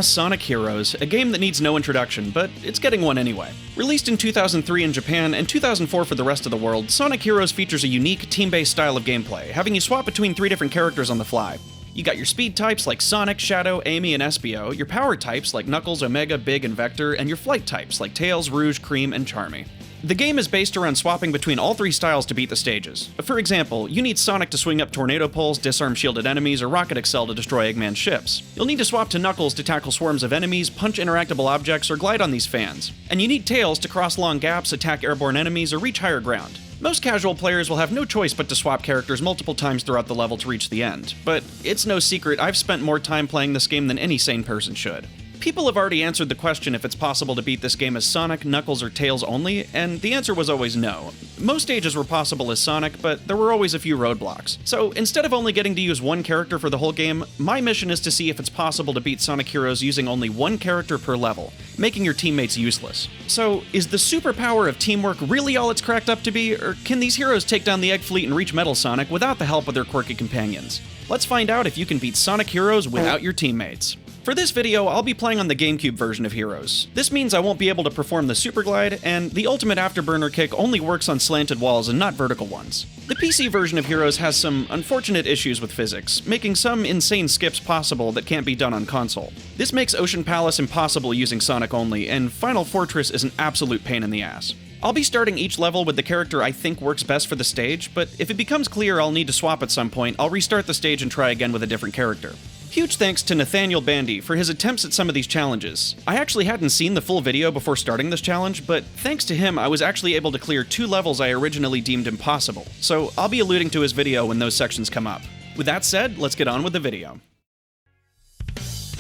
Sonic Heroes, a game that needs no introduction, but it's getting one anyway. Released in 2003 in Japan and 2004 for the rest of the world, Sonic Heroes features a unique, team-based style of gameplay, having you swap between 3 different characters on the fly. You got your speed types like Sonic, Shadow, Amy, and Espio, your power types like Knuckles, Omega, Big, and Vector, and your flight types like Tails, Rouge, Cream, and Charmy. The game is based around swapping between all 3 styles to beat the stages. For example, you need Sonic to swing up tornado poles, disarm shielded enemies, or Rocket Excel to destroy Eggman's ships. You'll need to swap to Knuckles to tackle swarms of enemies, punch interactable objects, or glide on these fans. And you need Tails to cross long gaps, attack airborne enemies, or reach higher ground. Most casual players will have no choice but to swap characters multiple times throughout the level to reach the end, but it's no secret I've spent more time playing this game than any sane person should. People have already answered the question if it's possible to beat this game as Sonic, Knuckles, or Tails only, and the answer was always no. Most stages were possible as Sonic, but there were always a few roadblocks. So instead of only getting to use one character for the whole game, my mission is to see if it's possible to beat Sonic Heroes using only one character per level, making your teammates useless. So, is the superpower of teamwork really all it's cracked up to be, or can these heroes take down the Egg Fleet and reach Metal Sonic without the help of their quirky companions? Let's find out if you can beat Sonic Heroes without your teammates. For this video, I'll be playing on the GameCube version of Heroes. This means I won't be able to perform the Super Glide, and the ultimate afterburner kick only works on slanted walls and not vertical ones. The PC version of Heroes has some unfortunate issues with physics, making some insane skips possible that can't be done on console. This makes Ocean Palace impossible using Sonic only, and Final Fortress is an absolute pain in the ass. I'll be starting each level with the character I think works best for the stage, but if it becomes clear I'll need to swap at some point, I'll restart the stage and try again with a different character. Huge thanks to Nathaniel Bandy for his attempts at some of these challenges. I actually hadn't seen the full video before starting this challenge, but thanks to him I was actually able to clear 2 levels I originally deemed impossible, so I'll be alluding to his video when those sections come up. With that said, let's get on with the video.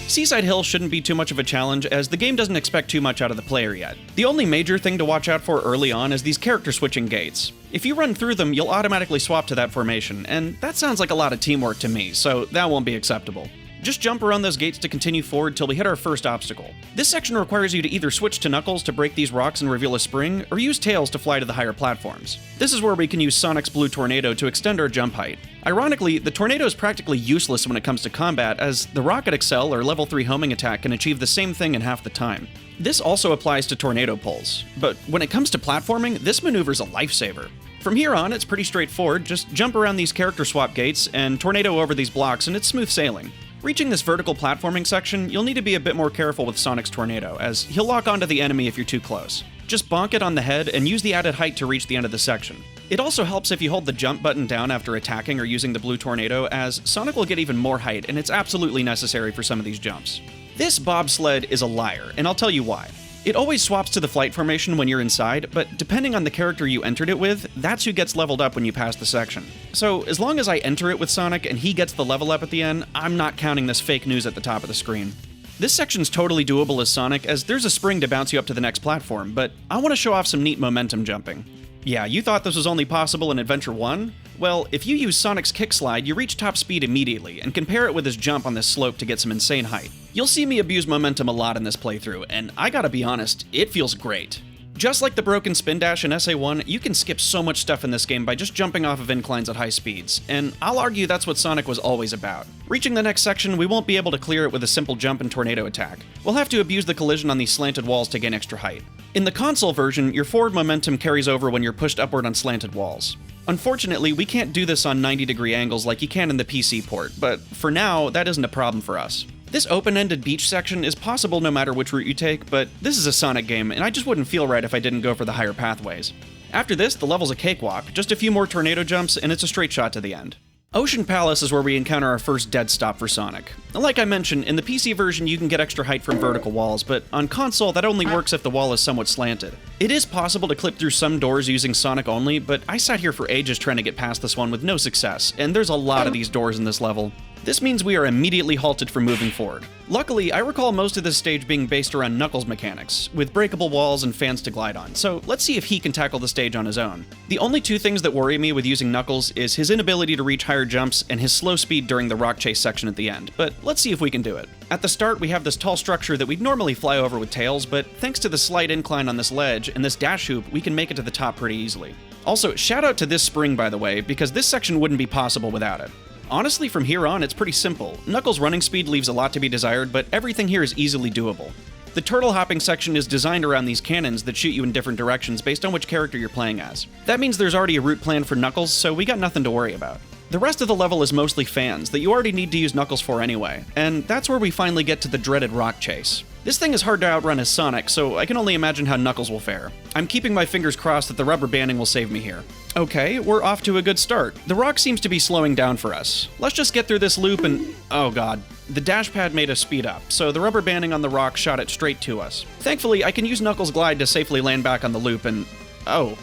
Seaside Hill shouldn't be too much of a challenge, as the game doesn't expect too much out of the player yet. The only major thing to watch out for early on is these character switching gates. If you run through them, you'll automatically swap to that formation, and that sounds like a lot of teamwork to me, so that won't be acceptable. Just jump around those gates to continue forward till we hit our first obstacle. This section requires you to either switch to Knuckles to break these rocks and reveal a spring, or use Tails to fly to the higher platforms. This is where we can use Sonic's Blue Tornado to extend our jump height. Ironically, the Tornado is practically useless when it comes to combat, as the Rocket Excel or level 3 homing attack can achieve the same thing in half the time. This also applies to tornado poles, but when it comes to platforming, this maneuver's a lifesaver. From here on, it's pretty straightforward, just jump around these character swap gates and tornado over these blocks and it's smooth sailing. Reaching this vertical platforming section, you'll need to be a bit more careful with Sonic's Tornado, as he'll lock onto the enemy if you're too close. Just bonk it on the head and use the added height to reach the end of the section. It also helps if you hold the jump button down after attacking or using the Blue Tornado, as Sonic will get even more height and it's absolutely necessary for some of these jumps. This bobsled is a liar, and I'll tell you why. It always swaps to the flight formation when you're inside, but depending on the character you entered it with, that's who gets leveled up when you pass the section. So as long as I enter it with Sonic and he gets the level up at the end, I'm not counting this fake news at the top of the screen. This section's totally doable as Sonic, as there's a spring to bounce you up to the next platform, but I want to show off some neat momentum jumping. Yeah, you thought this was only possible in Adventure 1? Well, if you use Sonic's kick slide, you reach top speed immediately, and compare it with his jump on this slope to get some insane height. You'll see me abuse momentum a lot in this playthrough, and I gotta be honest, it feels great. Just like the broken spin dash in SA1, you can skip so much stuff in this game by just jumping off of inclines at high speeds, and I'll argue that's what Sonic was always about. Reaching the next section, we won't be able to clear it with a simple jump and tornado attack. We'll have to abuse the collision on these slanted walls to gain extra height. In the console version, your forward momentum carries over when you're pushed upward on slanted walls. Unfortunately, we can't do this on 90-degree angles like you can in the PC port, but for now, that isn't a problem for us. This open-ended beach section is possible no matter which route you take, but this is a Sonic game, and I just wouldn't feel right if I didn't go for the higher pathways. After this, the level's a cakewalk, just a few more tornado jumps, and it's a straight shot to the end. Ocean Palace is where we encounter our first dead stop for Sonic. Like I mentioned, in the PC version you can get extra height from vertical walls, but on console that only works if the wall is somewhat slanted. It is possible to clip through some doors using Sonic only, but I sat here for ages trying to get past this one with no success, and there's a lot of these doors in this level. This means we are immediately halted from moving forward. Luckily, I recall most of this stage being based around Knuckles mechanics, with breakable walls and fans to glide on, so let's see if he can tackle the stage on his own. The only 2 things that worry me with using Knuckles is his inability to reach higher jumps and his slow speed during the rock chase section at the end, but let's see if we can do it. At the start, we have this tall structure that we'd normally fly over with Tails, but thanks to the slight incline on this ledge and this dash hoop, we can make it to the top pretty easily. Also, shout out to this spring by the way, because this section wouldn't be possible without it. Honestly, from here on, it's pretty simple. Knuckles' running speed leaves a lot to be desired, but everything here is easily doable. The turtle hopping section is designed around these cannons that shoot you in different directions based on which character you're playing as. That means there's already a route planned for Knuckles, so we got nothing to worry about. The rest of the level is mostly fans that you already need to use Knuckles for anyway, and that's where we finally get to the dreaded rock chase. This thing is hard to outrun as Sonic, so I can only imagine how Knuckles will fare. I'm keeping my fingers crossed that the rubber banding will save me here. Okay, we're off to a good start. The rock seems to be slowing down for us. Let's just get through this loop and... oh god. The dash pad made us speed up, so the rubber banding on the rock shot it straight to us. Thankfully, I can use Knuckles' glide to safely land back on the loop and... oh.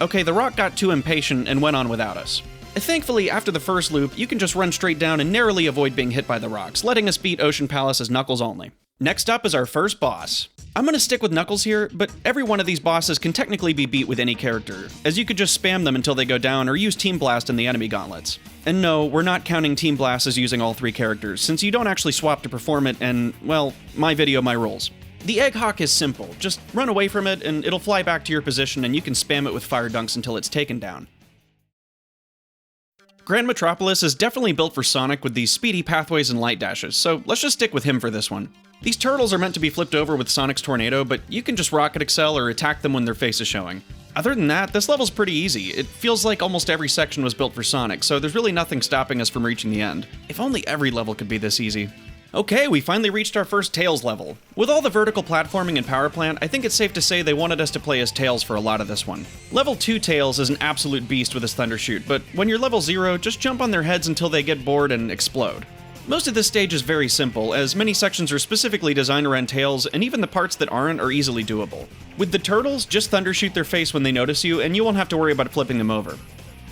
Okay, the rock got too impatient and went on without us. Thankfully, after the first loop, you can just run straight down and narrowly avoid being hit by the rocks, letting us beat Ocean Palace as Knuckles only. Next up is our first boss. I'm gonna stick with Knuckles here, but every one of these bosses can technically be beat with any character, as you could just spam them until they go down or use Team Blast in the enemy gauntlets. And no, we're not counting Team Blast as using all three characters, since you don't actually swap to perform it and, well, my video, my rules. The Egg Hawk is simple, just run away from it and it'll fly back to your position and you can spam it with fire dunks until it's taken down. Grand Metropolis is definitely built for Sonic with these speedy pathways and light dashes, so let's just stick with him for this one. These turtles are meant to be flipped over with Sonic's Tornado, but you can just rocket excel or attack them when their face is showing. Other than that, this level's pretty easy. It feels like almost every section was built for Sonic, so there's really nothing stopping us from reaching the end. If only every level could be this easy. Okay, we finally reached our first Tails level. With all the vertical platforming and power plant, I think it's safe to say they wanted us to play as Tails for a lot of this one. Level 2 Tails is an absolute beast with his Thunder Shoot, but when you're level 0, just jump on their heads until they get bored and explode. Most of this stage is very simple, as many sections are specifically designed around Tails, and even the parts that aren't are easily doable. With the turtles, just Thunder Shoot their face when they notice you, and you won't have to worry about flipping them over.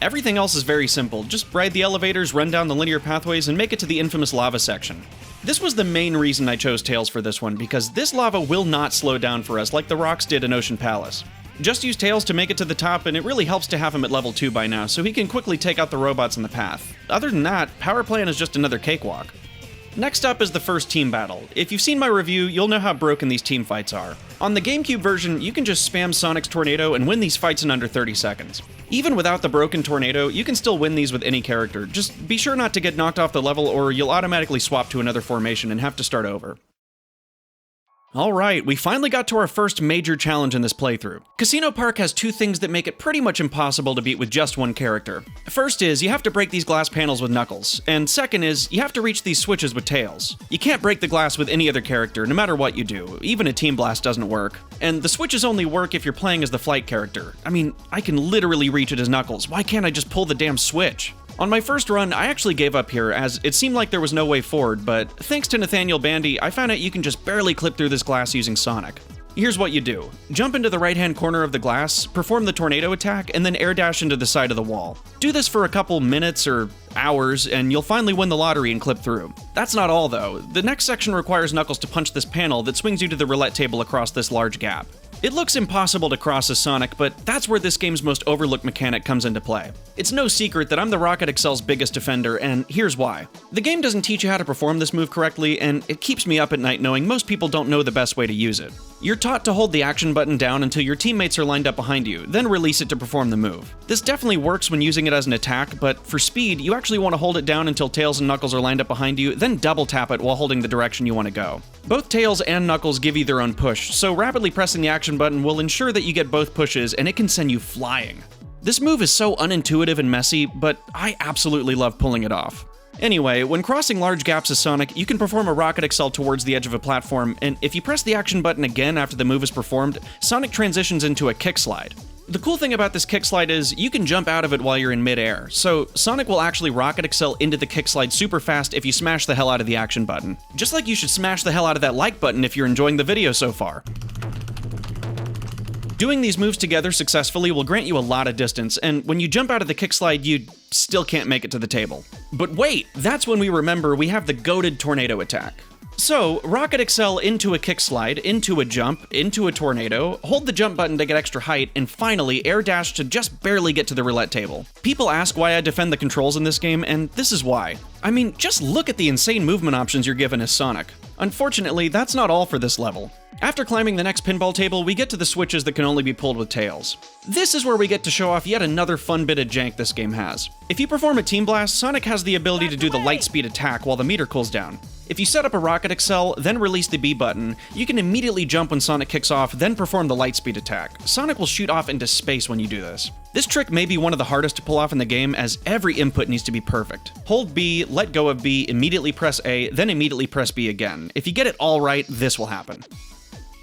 Everything else is very simple, just ride the elevators, run down the linear pathways, and make it to the infamous lava section. This was the main reason I chose Tails for this one, because this lava will not slow down for us like the rocks did in Ocean Palace. Just use Tails to make it to the top, and it really helps to have him at level 2 by now, so he can quickly take out the robots in the path. Other than that, Power Plant is just another cakewalk. Next up is the first team battle. If you've seen my review, you'll know how broken these team fights are. On the GameCube version, you can just spam Sonic's Tornado and win these fights in under 30 seconds. Even without the broken Tornado, you can still win these with any character. Just be sure not to get knocked off the level or you'll automatically swap to another formation and have to start over. Alright, we finally got to our first major challenge in this playthrough. Casino Park has two things that make it pretty much impossible to beat with just one character. First is, you have to break these glass panels with Knuckles, and second is, you have to reach these switches with Tails. You can't break the glass with any other character, no matter what you do. Even a Team Blast doesn't work. And the switches only work if you're playing as the flight character. I mean, I can literally reach it as Knuckles, why can't I just pull the damn switch? On my first run, I actually gave up here, as it seemed like there was no way forward, but thanks to Nathaniel Bandy, I found out you can just barely clip through this glass using Sonic. Here's what you do. Jump into the right-hand corner of the glass, perform the tornado attack, and then air dash into the side of the wall. Do this for a couple minutes or hours, and you'll finally win the lottery and clip through. That's not all, though. The next section requires Knuckles to punch this panel that swings you to the roulette table across this large gap. It looks impossible to cross as Sonic, but that's where this game's most overlooked mechanic comes into play. It's no secret that I'm the Rocket Excel's biggest defender, and here's why. The game doesn't teach you how to perform this move correctly, and it keeps me up at night knowing most people don't know the best way to use it. You're taught to hold the action button down until your teammates are lined up behind you, then release it to perform the move. This definitely works when using it as an attack, but for speed, you actually want to hold it down until Tails and Knuckles are lined up behind you, then double tap it while holding the direction you want to go. Both Tails and Knuckles give you their own push, so rapidly pressing the action button will ensure that you get both pushes, and it can send you flying. This move is so unintuitive and messy, but I absolutely love pulling it off. Anyway, when crossing large gaps as Sonic, you can perform a Rocket Excel towards the edge of a platform, and if you press the action button again after the move is performed, Sonic transitions into a kick slide. The cool thing about this kick slide is you can jump out of it while you're in midair, so Sonic will actually Rocket Excel into the kick slide super fast if you smash the hell out of the action button. Just like you should smash the hell out of that like button if you're enjoying the video so far. Doing these moves together successfully will grant you a lot of distance, and when you jump out of the kick slide, you still can't make it to the table. But wait, that's when we remember we have the goated tornado attack. So, Rocket Excel into a kick slide, into a jump, into a tornado, hold the jump button to get extra height, and finally air dash to just barely get to the roulette table. People ask why I defend the controls in this game, and this is why. I mean, just look at the insane movement options you're given as Sonic. Unfortunately, that's not all for this level. After climbing the next pinball table, we get to the switches that can only be pulled with tails. This is where we get to show off yet another fun bit of jank this game has. If you perform a Team Blast, Sonic has the ability to do the light speed attack while the meter cools down. If you set up a rocket accel, then release the B button, you can immediately jump when Sonic kicks off, then perform the light speed attack. Sonic will shoot off into space when you do this. This trick may be one of the hardest to pull off in the game, as every input needs to be perfect. Hold B, let go of B, immediately press A, then immediately press B again. If you get it all right, this will happen.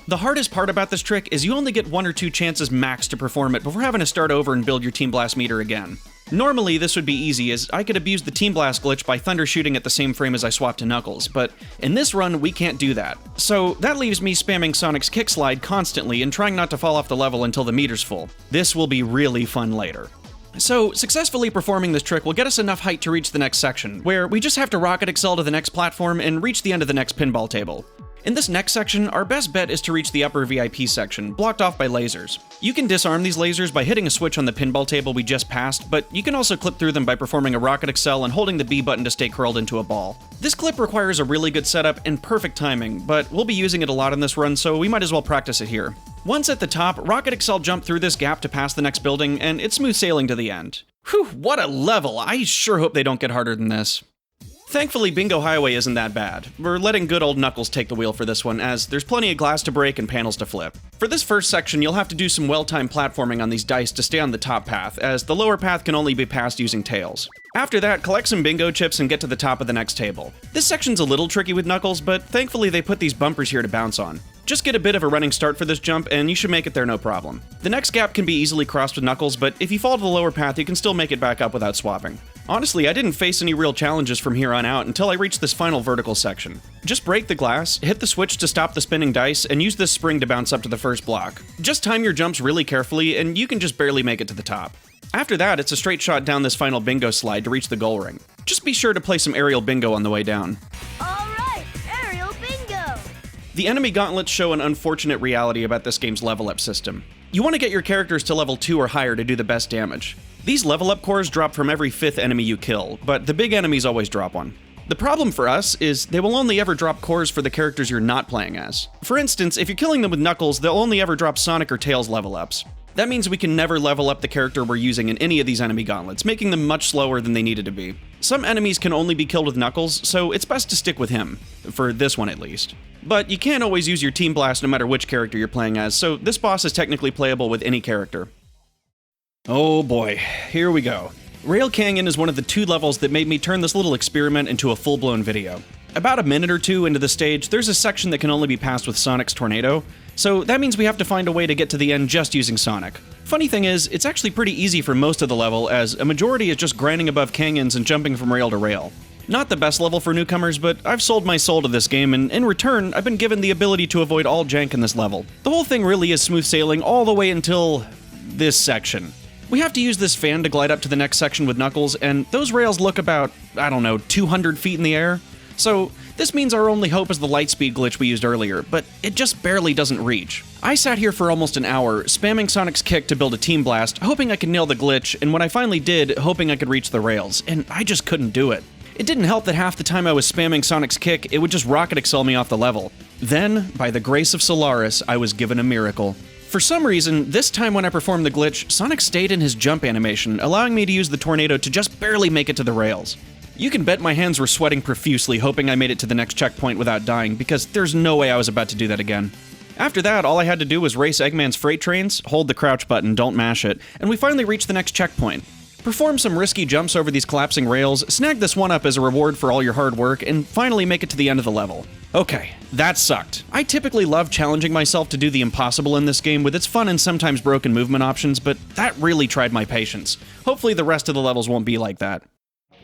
The hardest part about this trick is you only get 1 or 2 chances max to perform it before having to start over and build your Team Blast meter again. Normally, this would be easy, as I could abuse the Team Blast glitch by thunder shooting at the same frame as I swap to Knuckles, but in this run, we can't do that. So that leaves me spamming Sonic's kick slide constantly and trying not to fall off the level until the meter's full. This will be really fun later. So, successfully performing this trick will get us enough height to reach the next section, where we just have to rocket excel to the next platform and reach the end of the next pinball table. In this next section, our best bet is to reach the upper VIP section, blocked off by lasers. You can disarm these lasers by hitting a switch on the pinball table we just passed, but you can also clip through them by performing a rocket excel and holding the B button to stay curled into a ball. This clip requires a really good setup and perfect timing, but we'll be using it a lot in this run, so we might as well practice it here. Once at the top, rocket excel jump through this gap to pass the next building, and it's smooth sailing to the end. Whew, what a level! I sure hope they don't get harder than this. Thankfully, Bingo Highway isn't that bad. We're letting good old Knuckles take the wheel for this one, as there's plenty of glass to break and panels to flip. For this first section, you'll have to do some well-timed platforming on these dice to stay on the top path, as the lower path can only be passed using tails. After that, collect some bingo chips and get to the top of the next table. This section's a little tricky with Knuckles, but thankfully they put these bumpers here to bounce on. Just get a bit of a running start for this jump, and you should make it there no problem. The next gap can be easily crossed with Knuckles, but if you fall to the lower path, you can still make it back up without swapping. Honestly, I didn't face any real challenges from here on out until I reached this final vertical section. Just break the glass, hit the switch to stop the spinning dice, and use this spring to bounce up to the first block. Just time your jumps really carefully, and you can just barely make it to the top. After that, it's a straight shot down this final bingo slide to reach the goal ring. Just be sure to play some aerial bingo on the way down. Alright, aerial bingo! The enemy gauntlets show an unfortunate reality about this game's level up system. You want to get your characters to level 2 or higher to do the best damage. These level up cores drop from every 5th enemy you kill, but the big enemies always drop one. The problem for us is they will only ever drop cores for the characters you're not playing as. For instance, if you're killing them with Knuckles, they'll only ever drop Sonic or Tails level ups. That means we can never level up the character we're using in any of these enemy gauntlets, making them much slower than they needed to be. Some enemies can only be killed with Knuckles, so it's best to stick with him. For this one at least. But you can't always use your Team Blast no matter which character you're playing as, so this boss is technically playable with any character. Oh boy, here we go. Rail Canyon is one of the 2 levels that made me turn this little experiment into a full-blown video. About a minute or 2 into the stage, there's a section that can only be passed with Sonic's tornado, so that means we have to find a way to get to the end just using Sonic. Funny thing is, it's actually pretty easy for most of the level, as a majority is just grinding above canyons and jumping from rail to rail. Not the best level for newcomers, but I've sold my soul to this game, and in return, I've been given the ability to avoid all jank in this level. The whole thing really is smooth sailing all the way until this section. We have to use this fan to glide up to the next section with Knuckles, and those rails look about, 200 feet in the air. So this means our only hope is the lightspeed glitch we used earlier, but it just barely doesn't reach. I sat here for almost an hour, spamming Sonic's kick to build a Team Blast, hoping I could nail the glitch, and when I finally did, hoping I could reach the rails, and I just couldn't do it. It didn't help that half the time I was spamming Sonic's kick, it would just rocket excel me off the level. Then, by the grace of Solaris, I was given a miracle. For some reason, this time when I performed the glitch, Sonic stayed in his jump animation, allowing me to use the tornado to just barely make it to the rails. You can bet my hands were sweating profusely, hoping I made it to the next checkpoint without dying, because there's no way I was about to do that again. After that, all I had to do was race Eggman's freight trains, hold the crouch button, don't mash it, and we finally reached the next checkpoint. Perform some risky jumps over these collapsing rails, snag this one up as a reward for all your hard work, and finally make it to the end of the level. Okay, that sucked. I typically love challenging myself to do the impossible in this game with its fun and sometimes broken movement options, but that really tried my patience. Hopefully the rest of the levels won't be like that.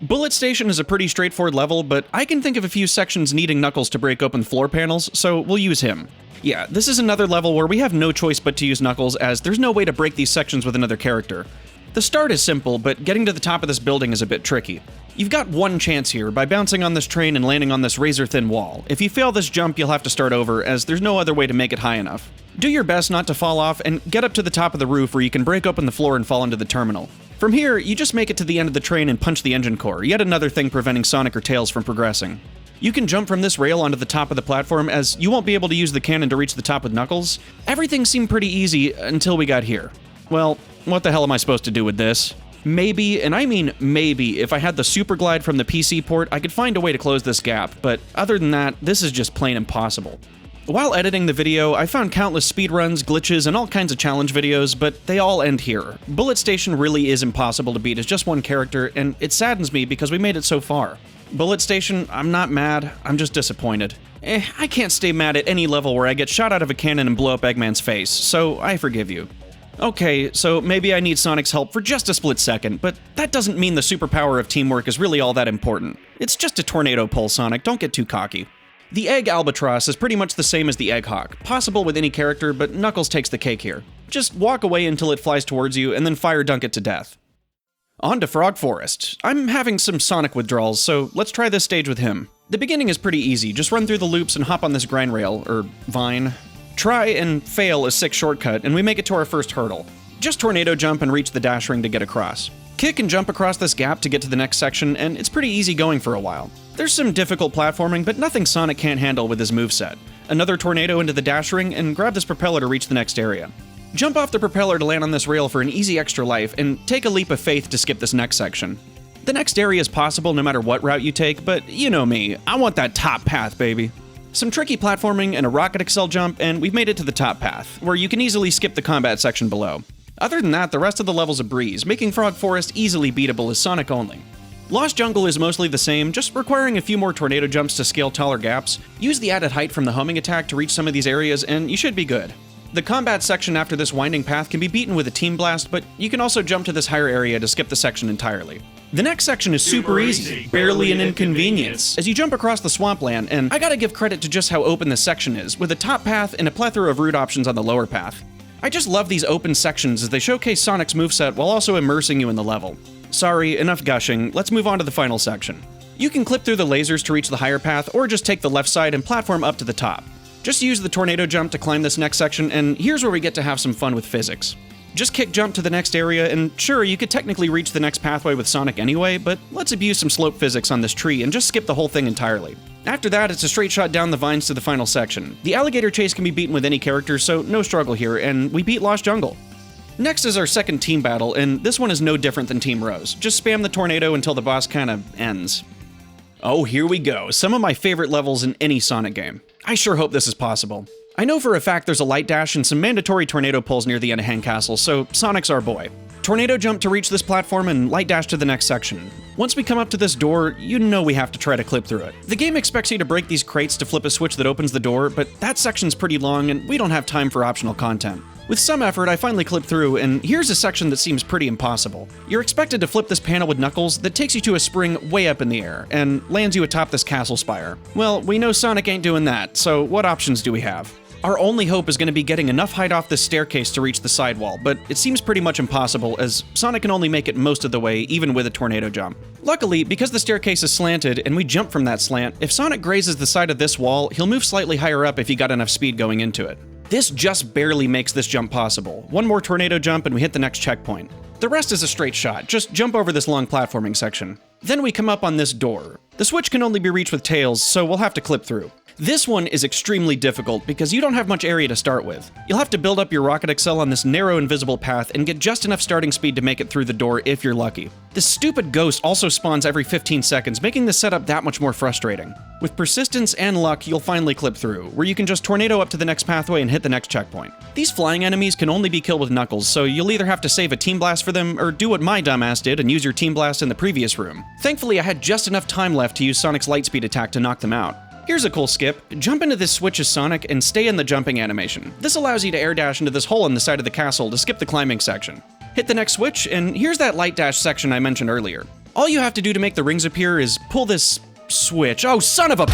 Bullet Station is a pretty straightforward level, but I can think of a few sections needing Knuckles to break open floor panels, so we'll use him. Yeah, this is another level where we have no choice but to use Knuckles, as there's no way to break these sections with another character. The start is simple, but getting to the top of this building is a bit tricky. You've got one chance here, by bouncing on this train and landing on this razor-thin wall. If you fail this jump, you'll have to start over, as there's no other way to make it high enough. Do your best not to fall off, and get up to the top of the roof where you can break open the floor and fall into the terminal. From here, you just make it to the end of the train and punch the engine core, yet another thing preventing Sonic or Tails from progressing. You can jump from this rail onto the top of the platform, as you won't be able to use the cannon to reach the top with Knuckles. Everything seemed pretty easy until we got here. Well, what the hell am I supposed to do with this? Maybe, and I mean maybe, if I had the Super Glide from the PC port, I could find a way to close this gap, but other than that, this is just plain impossible. While editing the video, I found countless speedruns, glitches, and all kinds of challenge videos, but they all end here. Bullet Station really is impossible to beat as just one character, and it saddens me because we made it so far. Bullet Station, I'm not mad, I'm just disappointed. I can't stay mad at any level where I get shot out of a cannon and blow up Eggman's face, so I forgive you. Okay, so maybe I need Sonic's help for just a split second, but that doesn't mean the superpower of teamwork is really all that important. It's just a tornado pole, Sonic, don't get too cocky. The Egg Albatross is pretty much the same as the Egg Hawk, possible with any character, but Knuckles takes the cake here. Just walk away until it flies towards you, and then fire dunk it to death. On to Frog Forest. I'm having some Sonic withdrawals, so let's try this stage with him. The beginning is pretty easy, just run through the loops and hop on this grind rail, or vine. Try and fail a sick shortcut, and we make it to our first hurdle. Just tornado jump and reach the dash ring to get across. Kick and jump across this gap to get to the next section, and it's pretty easy going for a while. There's some difficult platforming, but nothing Sonic can't handle with his moveset. Another tornado into the dash ring, and grab this propeller to reach the next area. Jump off the propeller to land on this rail for an easy extra life, and take a leap of faith to skip this next section. The next area is possible no matter what route you take, but you know me, I want that top path, baby. Some tricky platforming and a rocket accel jump, and we've made it to the top path, where you can easily skip the combat section below. Other than that, the rest of the level's a breeze, making Frog Forest easily beatable as Sonic only. Lost Jungle is mostly the same, just requiring a few more tornado jumps to scale taller gaps. Use the added height from the homing attack to reach some of these areas, and you should be good. The combat section after this winding path can be beaten with a Team Blast, but you can also jump to this higher area to skip the section entirely. The next section is super easy, barely an inconvenience, as you jump across the swampland, and I gotta give credit to just how open this section is, with a top path and a plethora of route options on the lower path. I just love these open sections as they showcase Sonic's moveset while also immersing you in the level. Sorry, enough gushing, let's move on to the final section. You can clip through the lasers to reach the higher path, or just take the left side and platform up to the top. Just use the tornado jump to climb this next section, and here's where we get to have some fun with physics. Just kick jump to the next area, and sure, you could technically reach the next pathway with Sonic anyway, but let's abuse some slope physics on this tree and just skip the whole thing entirely. After that, it's a straight shot down the vines to the final section. The alligator chase can be beaten with any character, so no struggle here, and we beat Lost Jungle. Next is our second team battle, and this one is no different than Team Rose. Just spam the tornado until the boss kinda ends. Oh, here we go, some of my favorite levels in any Sonic game. I sure hope this is possible. I know for a fact there's a light dash and some mandatory tornado pulls near the end of Hang Castle, so Sonic's our boy. Tornado jump to reach this platform and light dash to the next section. Once we come up to this door, you know we have to try to clip through it. The game expects you to break these crates to flip a switch that opens the door, but that section's pretty long and we don't have time for optional content. With some effort, I finally clipped through, and here's a section that seems pretty impossible. You're expected to flip this panel with Knuckles that takes you to a spring way up in the air, and lands you atop this castle spire. Well, we know Sonic ain't doing that, so what options do we have? Our only hope is going to be getting enough height off this staircase to reach the sidewall, but it seems pretty much impossible, as Sonic can only make it most of the way, even with a tornado jump. Luckily, because the staircase is slanted, and we jump from that slant, if Sonic grazes the side of this wall, he'll move slightly higher up if he got enough speed going into it. This just barely makes this jump possible. One more tornado jump and we hit the next checkpoint. The rest is a straight shot, just jump over this long platforming section. Then we come up on this door. The switch can only be reached with tails, so we'll have to clip through. This one is extremely difficult because you don't have much area to start with. You'll have to build up your rocket accel on this narrow invisible path and get just enough starting speed to make it through the door if you're lucky. This stupid ghost also spawns every 15 seconds, making the setup that much more frustrating. With persistence and luck, you'll finally clip through, where you can just tornado up to the next pathway and hit the next checkpoint. These flying enemies can only be killed with Knuckles, so you'll either have to save a Team Blast for them, or do what my dumbass did and use your Team Blast in the previous room. Thankfully, I had just enough time left to use Sonic's Lightspeed attack to knock them out. Here's a cool skip. Jump into this switch as Sonic and stay in the jumping animation. This allows you to air dash into this hole in the side of the castle to skip the climbing section. Hit the next switch, and here's that light dash section I mentioned earlier. All you have to do to make the rings appear is pull this switch. Oh, son of a...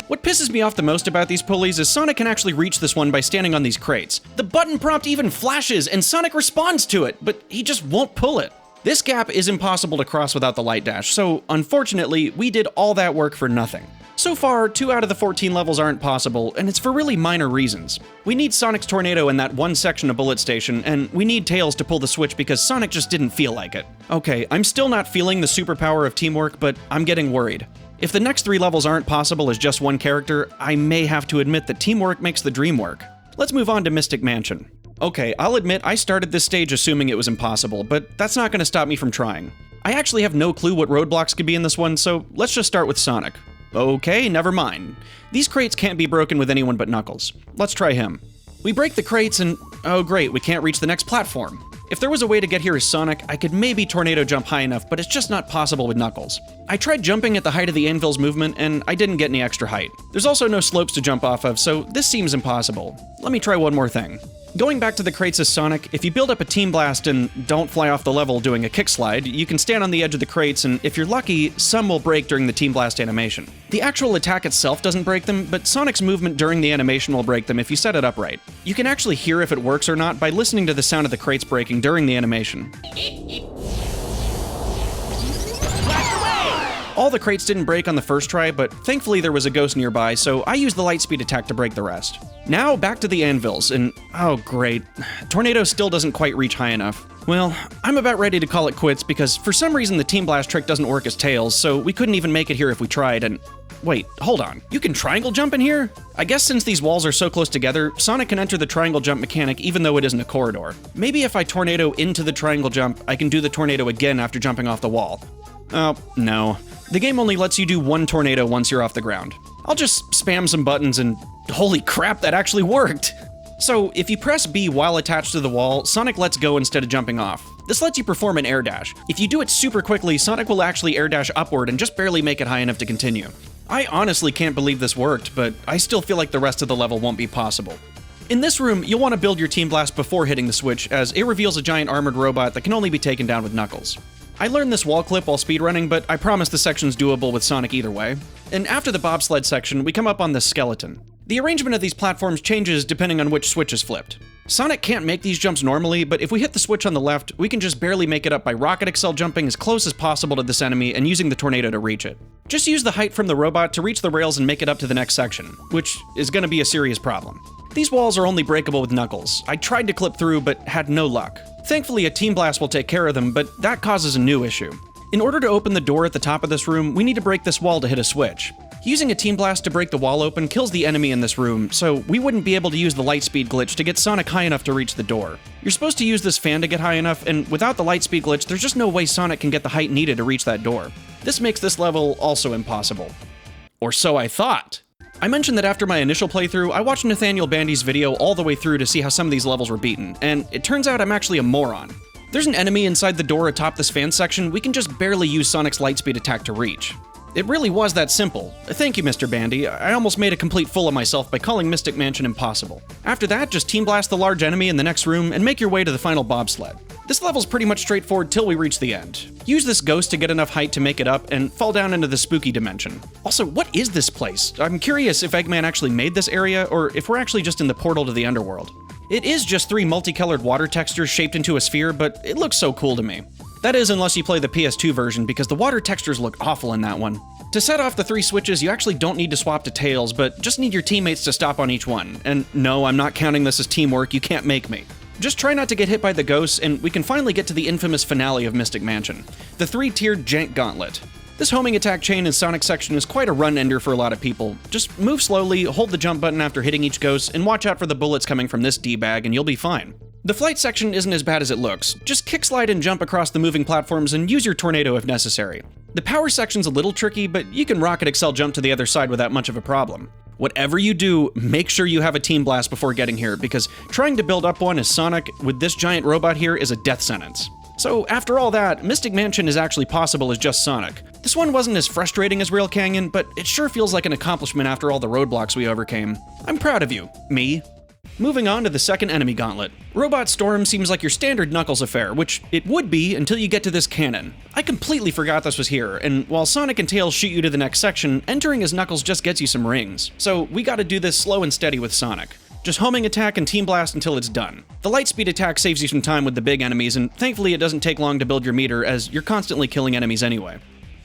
What pisses me off the most about these pulleys is Sonic can actually reach this one by standing on these crates. The button prompt even flashes, and Sonic responds to it, but he just won't pull it. This gap is impossible to cross without the light dash, so unfortunately, we did all that work for nothing. So far, 2 out of the 14 levels aren't possible, and it's for really minor reasons. We need Sonic's tornado in that one section of Bullet Station, and we need Tails to pull the switch because Sonic just didn't feel like it. Okay, I'm still not feeling the superpower of teamwork, but I'm getting worried. If the next 3 levels aren't possible as just one character, I may have to admit that teamwork makes the dream work. Let's move on to Mystic Mansion. Okay, I'll admit I started this stage assuming it was impossible, but that's not going to stop me from trying. I actually have no clue what roadblocks could be in this one, so let's just start with Sonic. Okay, never mind. These crates can't be broken with anyone but Knuckles. Let's try him. We break the crates and, oh great, we can't reach the next platform. If there was a way to get here as Sonic, I could maybe tornado jump high enough, but it's just not possible with Knuckles. I tried jumping at the height of the anvil's movement, and I didn't get any extra height. There's also no slopes to jump off of, so this seems impossible. Let me try one more thing. Going back to the crates as Sonic, if you build up a Team Blast and don't fly off the level doing a kick slide, you can stand on the edge of the crates, and if you're lucky, some will break during the Team Blast animation. The actual attack itself doesn't break them, but Sonic's movement during the animation will break them if you set it up right. You can actually hear if it works or not by listening to the sound of the crates breaking during the animation. All the crates didn't break on the first try, but thankfully there was a ghost nearby, so I used the Lightspeed attack to break the rest. Now back to the anvils, and oh great, Tornado still doesn't quite reach high enough. Well, I'm about ready to call it quits because for some reason the Team Blast trick doesn't work as Tails, so we couldn't even make it here if we tried, and wait, hold on, you can triangle jump in here? I guess since these walls are so close together, Sonic can enter the triangle jump mechanic even though it isn't a corridor. Maybe if I tornado into the triangle jump, I can do the tornado again after jumping off the wall. Oh, no. The game only lets you do one tornado once you're off the ground. I'll just spam some buttons and holy crap, that actually worked! So, if you press B while attached to the wall, Sonic lets go instead of jumping off. This lets you perform an air dash. If you do it super quickly, Sonic will actually air dash upward and just barely make it high enough to continue. I honestly can't believe this worked, but I still feel like the rest of the level won't be possible. In this room, you'll want to build your Team Blast before hitting the switch, as it reveals a giant armored robot that can only be taken down with Knuckles. I learned this wall clip while speedrunning, but I promise the section's doable with Sonic either way. And after the bobsled section, we come up on this skeleton. The arrangement of these platforms changes depending on which switch is flipped. Sonic can't make these jumps normally, but if we hit the switch on the left, we can just barely make it up by rocket excel jumping as close as possible to this enemy and using the tornado to reach it. Just use the height from the robot to reach the rails and make it up to the next section, which is gonna be a serious problem. These walls are only breakable with Knuckles. I tried to clip through, but had no luck. Thankfully, a Team Blast will take care of them, but that causes a new issue. In order to open the door at the top of this room, we need to break this wall to hit a switch. Using a Team Blast to break the wall open kills the enemy in this room, so we wouldn't be able to use the Lightspeed glitch to get Sonic high enough to reach the door. You're supposed to use this fan to get high enough, and without the Lightspeed glitch, there's just no way Sonic can get the height needed to reach that door. This makes this level also impossible. Or so I thought. I mentioned that after my initial playthrough, I watched Nathaniel Bandy's video all the way through to see how some of these levels were beaten, and it turns out I'm actually a moron. There's an enemy inside the door atop this fan section we can just barely use Sonic's Lightspeed attack to reach. It really was that simple. Thank you, Mr. Bandy. I almost made a complete fool of myself by calling Mystic Mansion impossible. After that, just Team Blast the large enemy in the next room and make your way to the final bobsled. This level's pretty much straightforward till we reach the end. Use this ghost to get enough height to make it up and fall down into the spooky dimension. Also, what is this place? I'm curious if Eggman actually made this area or if we're actually just in the portal to the underworld. It is just 3 multicolored water textures shaped into a sphere, but it looks so cool to me. That is unless you play the PS2 version, because the water textures look awful in that one. To set off the 3 switches, you actually don't need to swap to Tails, but just need your teammates to stop on each one. And no, I'm not counting this as teamwork, you can't make me. Just try not to get hit by the ghosts, and we can finally get to the infamous finale of Mystic Mansion, the 3-tiered Jank Gauntlet. This homing attack chain in Sonic section is quite a run ender for a lot of people. Just move slowly, hold the jump button after hitting each ghost, and watch out for the bullets coming from this D-bag and you'll be fine. The flight section isn't as bad as it looks. Just kick slide and jump across the moving platforms and use your tornado if necessary. The power section's a little tricky, but you can rocket excel jump to the other side without much of a problem. Whatever you do, make sure you have a Team Blast before getting here, because trying to build up one as Sonic with this giant robot here is a death sentence. So after all that, Mystic Mansion is actually possible as just Sonic. This one wasn't as frustrating as Real Canyon, but it sure feels like an accomplishment after all the roadblocks we overcame. I'm proud of you, me. Moving on to the second enemy gauntlet. Robot Storm seems like your standard Knuckles affair, which it would be until you get to this cannon. I completely forgot this was here, and while Sonic and Tails shoot you to the next section, entering as Knuckles just gets you some rings. So we gotta do this slow and steady with Sonic. Just homing attack and Team Blast until it's done. The Lightspeed attack saves you some time with the big enemies, and thankfully it doesn't take long to build your meter as you're constantly killing enemies anyway.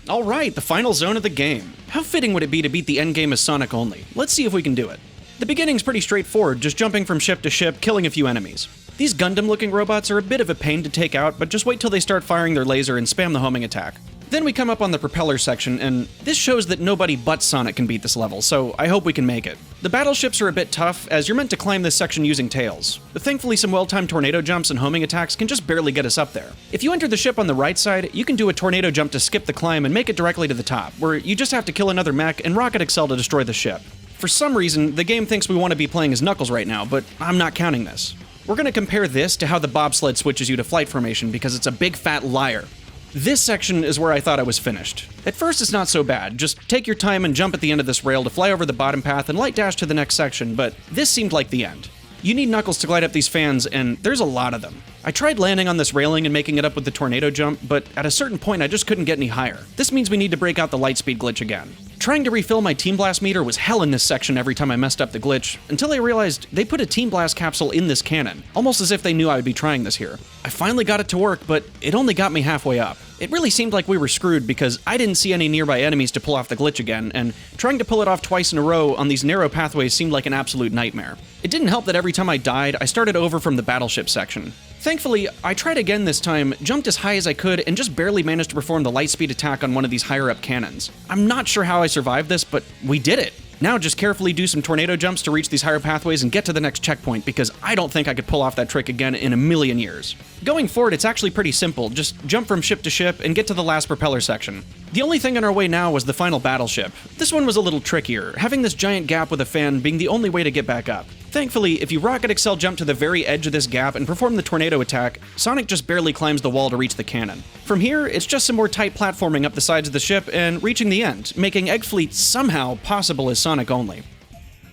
Alright, the final zone of the game. How fitting would it be to beat the endgame as Sonic only? Let's see if we can do it. The beginning's pretty straightforward, just jumping from ship to ship, killing a few enemies. These Gundam-looking robots are a bit of a pain to take out, but just wait till they start firing their laser and spam the homing attack. Then we come up on the propeller section, and this shows that nobody but Sonic can beat this level, so I hope we can make it. The battleships are a bit tough, as you're meant to climb this section using tails, but thankfully some well-timed tornado jumps and homing attacks can just barely get us up there. If you enter the ship on the right side, you can do a tornado jump to skip the climb and make it directly to the top, where you just have to kill another mech and rocket excel to destroy the ship. For some reason, the game thinks we want to be playing as Knuckles right now, but I'm not counting this. We're going to compare this to how the bobsled switches you to flight formation because it's a big fat liar. This section is where I thought I was finished. At first it's not so bad, just take your time and jump at the end of this rail to fly over the bottom path and light dash to the next section, but this seemed like the end. You need Knuckles to glide up these fans, and there's a lot of them. I tried landing on this railing and making it up with the tornado jump, but at a certain point I just couldn't get any higher. This means we need to break out the lightspeed glitch again. Trying to refill my Team Blast meter was hell in this section every time I messed up the glitch, until I realized they put a Team Blast capsule in this cannon, almost as if they knew I would be trying this here. I finally got it to work, but it only got me halfway up. It really seemed like we were screwed because I didn't see any nearby enemies to pull off the glitch again, and trying to pull it off twice in a row on these narrow pathways seemed like an absolute nightmare. It didn't help that every time I died, I started over from the battleship section. Thankfully, I tried again this time, jumped as high as I could, and just barely managed to perform the lightspeed attack on one of these higher-up cannons. I'm not sure how I survived this, but we did it! Now just carefully do some tornado jumps to reach these higher pathways and get to the next checkpoint, because I don't think I could pull off that trick again in a million years. Going forward, it's actually pretty simple. Just jump from ship to ship and get to the last propeller section. The only thing in our way now was the final battleship. This one was a little trickier, having this giant gap with a fan being the only way to get back up. Thankfully, if you rocket excel jump to the very edge of this gap and perform the tornado attack, Sonic just barely climbs the wall to reach the cannon. From here, it's just some more tight platforming up the sides of the ship and reaching the end, making Egg Fleet somehow possible as Sonic only.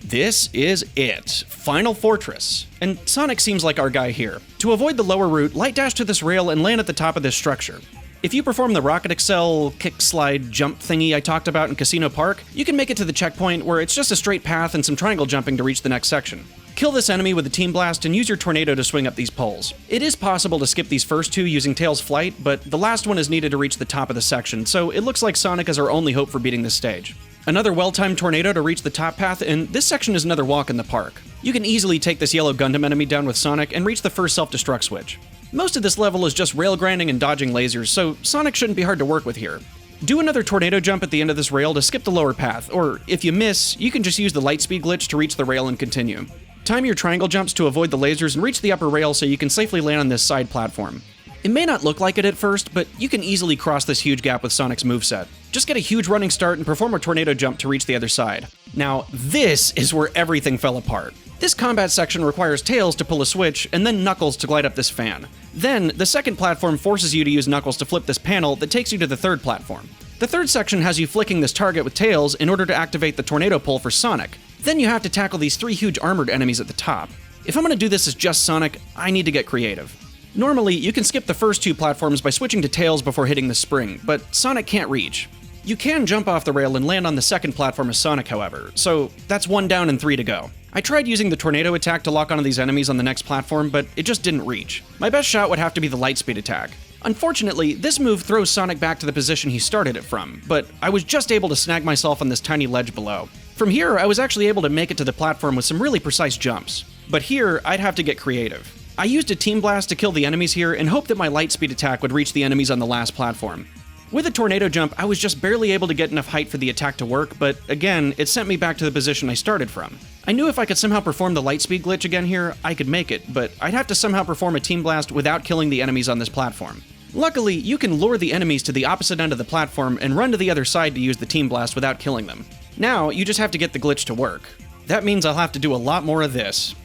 This is it. Final Fortress. And Sonic seems like our guy here. To avoid the lower route, light dash to this rail and land at the top of this structure. If you perform the rocket excel, kick slide, jump thingy I talked about in Casino Park, you can make it to the checkpoint where it's just a straight path and some triangle jumping to reach the next section. Kill this enemy with a Team Blast and use your tornado to swing up these poles. It is possible to skip these first two using Tails' flight, but the last one is needed to reach the top of the section, so it looks like Sonic is our only hope for beating this stage. Another well-timed tornado to reach the top path, and this section is another walk in the park. You can easily take this yellow Gundam enemy down with Sonic and reach the first self-destruct switch. Most of this level is just rail grinding and dodging lasers, so Sonic shouldn't be hard to work with here. Do another tornado jump at the end of this rail to skip the lower path, or if you miss, you can just use the lightspeed glitch to reach the rail and continue. Time your triangle jumps to avoid the lasers and reach the upper rail so you can safely land on this side platform. It may not look like it at first, but you can easily cross this huge gap with Sonic's moveset. Just get a huge running start and perform a tornado jump to reach the other side. Now, this is where everything fell apart. This combat section requires Tails to pull a switch, and then Knuckles to glide up this fan. Then, the second platform forces you to use Knuckles to flip this panel that takes you to the third platform. The third section has you flicking this target with Tails in order to activate the tornado pull for Sonic. Then you have to tackle these three huge armored enemies at the top. If I'm gonna do this as just Sonic, I need to get creative. Normally, you can skip the first two platforms by switching to Tails before hitting the spring, but Sonic can't reach. You can jump off the rail and land on the second platform as Sonic, however, so that's 1 down and 3 to go. I tried using the tornado attack to lock onto these enemies on the next platform, but it just didn't reach. My best shot would have to be the lightspeed attack. Unfortunately, this move throws Sonic back to the position he started it from, but I was just able to snag myself on this tiny ledge below. From here, I was actually able to make it to the platform with some really precise jumps. But here, I'd have to get creative. I used a Team Blast to kill the enemies here and hoped that my lightspeed attack would reach the enemies on the last platform. With a tornado jump, I was just barely able to get enough height for the attack to work, but again, it sent me back to the position I started from. I knew if I could somehow perform the lightspeed glitch again here, I could make it, but I'd have to somehow perform a Team Blast without killing the enemies on this platform. Luckily, you can lure the enemies to the opposite end of the platform and run to the other side to use the Team Blast without killing them. Now, you just have to get the glitch to work. That means I'll have to do a lot more of this.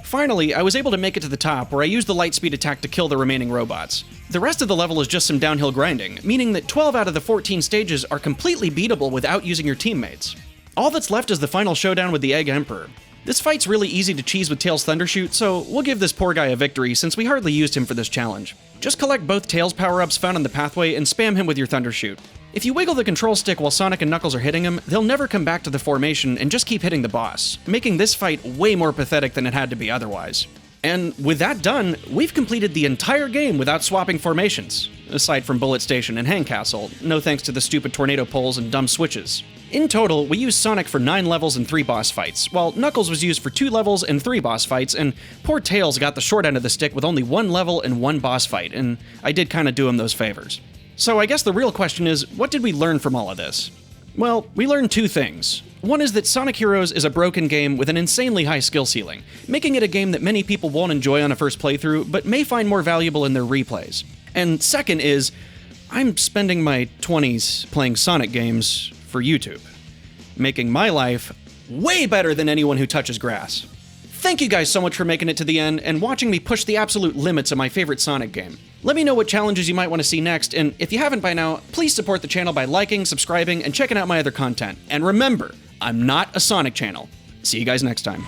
Finally, I was able to make it to the top, where I used the lightspeed attack to kill the remaining robots. The rest of the level is just some downhill grinding, meaning that 12 out of the 14 stages are completely beatable without using your teammates. All that's left is the final showdown with the Egg Emperor. This fight's really easy to cheese with Tails' Thundershoot, so we'll give this poor guy a victory since we hardly used him for this challenge. Just collect both Tails power-ups found on the pathway and spam him with your Thundershoot. If you wiggle the control stick while Sonic and Knuckles are hitting him, they'll never come back to the formation and just keep hitting the boss, making this fight way more pathetic than it had to be otherwise. And with that done, we've completed the entire game without swapping formations, aside from Bullet Station and Hang Castle, no thanks to the stupid tornado poles and dumb switches. In total, we used Sonic for 9 levels and 3 boss fights, while Knuckles was used for 2 levels and 3 boss fights, and poor Tails got the short end of the stick with only 1 level and 1 boss fight, and I did kinda do him those favors. So I guess the real question is, what did we learn from all of this? Well, we learned 2 things. One is that Sonic Heroes is a broken game with an insanely high skill ceiling, making it a game that many people won't enjoy on a first playthrough, but may find more valuable in their replays. And second is, I'm spending my 20s playing Sonic games for YouTube, making my life way better than anyone who touches grass. Thank you guys so much for making it to the end and watching me push the absolute limits of my favorite Sonic game. Let me know what challenges you might want to see next, and if you haven't by now, please support the channel by liking, subscribing, and checking out my other content. And remember, I'm not a Sonic channel. See you guys next time.